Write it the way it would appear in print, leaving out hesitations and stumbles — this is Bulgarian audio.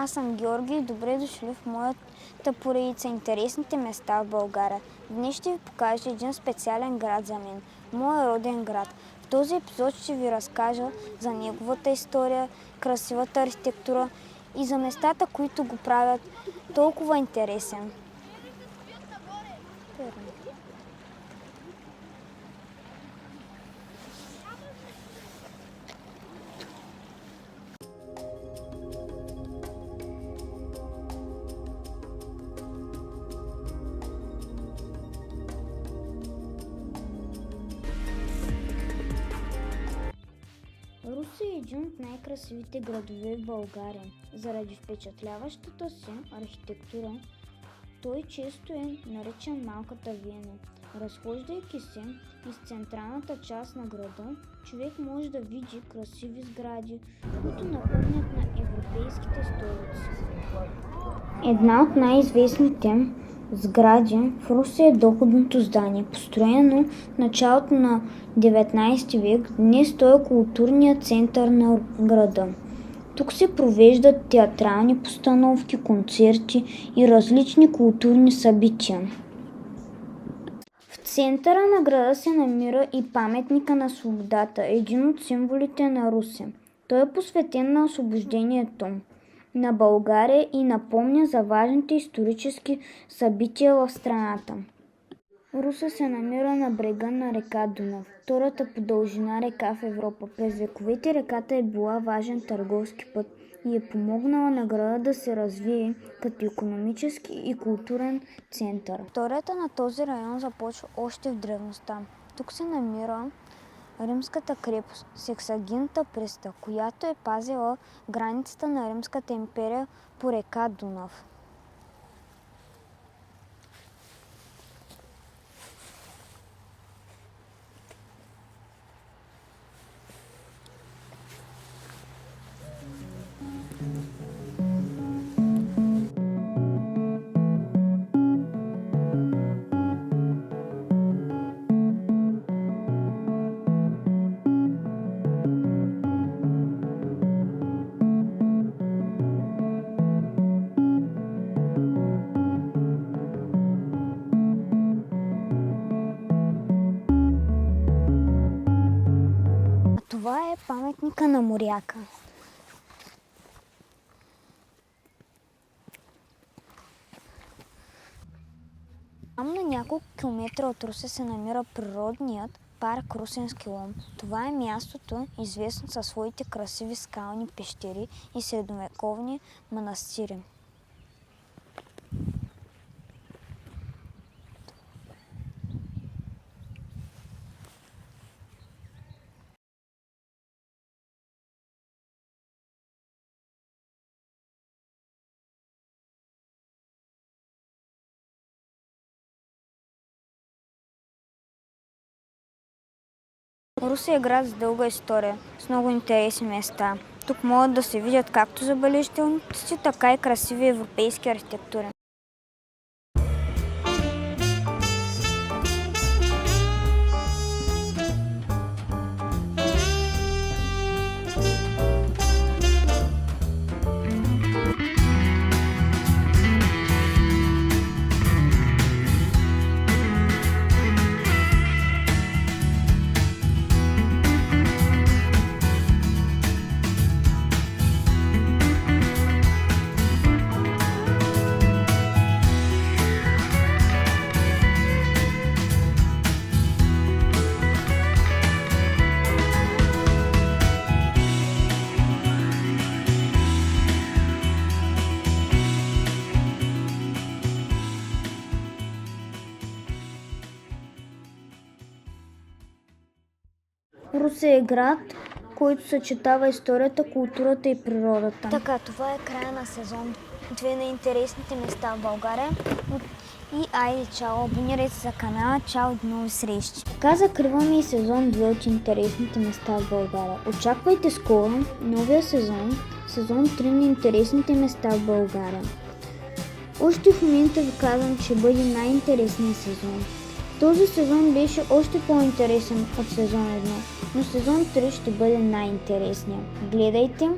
Аз съм Георги и добре дошли в моята поредица интересните места в България. Днес ще ви покажа един специален град за мен, моя роден град. В този епизод ще ви разкажа за неговата история, красивата архитектура и за местата, които го правят толкова интересен. Русе е един от най-красивите градове в България. Заради впечатляващата си архитектура, той често е наричан Малката Виена. Разхождайки се из централната част на града, човек може да види красиви сгради, които напомнят на европейските столици. Една от най-известните сгради в Русе е доходното здание, построено в началото на 19 век. Днес той е културният център на града. Тук се провеждат театрални постановки, концерти и различни културни събития. В центъра на града се намира и паметника на свободата, един от символите на Русе. Той е посветен на освобождението на България и напомня за важните исторически събития в страната. Русе се намира на брега на река Дунав, втората по дължина река в Европа. През вековете реката е била важен търговски път и е помогнала на града да се развие като икономически и културен център. Историята на този район започва още в древността. Тук се намира римската крепост Сексагинта Приста, която е пазила границата на Римската империя по река Дунав. Това е паметника на моряка. Там на няколко километра от Русе се намира природният парк Русенски лом. Това е мястото, известно със своите красиви скални пещери и средновековни манастири. Русе е град с дълга история, с много интересни места. Тук могат да се видят както забележителности, така и красиви европейски архитектури. Русе е град, който съчетава историята, културата и природата. Така, това е края на сезон 2 на интересните места в България. И айде, чао, абонирайте се за канала, чао, до нови срещи. Така закриваме и сезон 2 от интересните места в България. Очаквайте скоро новия сезон 3 на интересните места в България. Още в момента ви казвам, че бъде най-интересният сезон. Този сезон беше още по-интересен от сезон 1, но сезон 3 ще бъде най-интересният. Гледайте!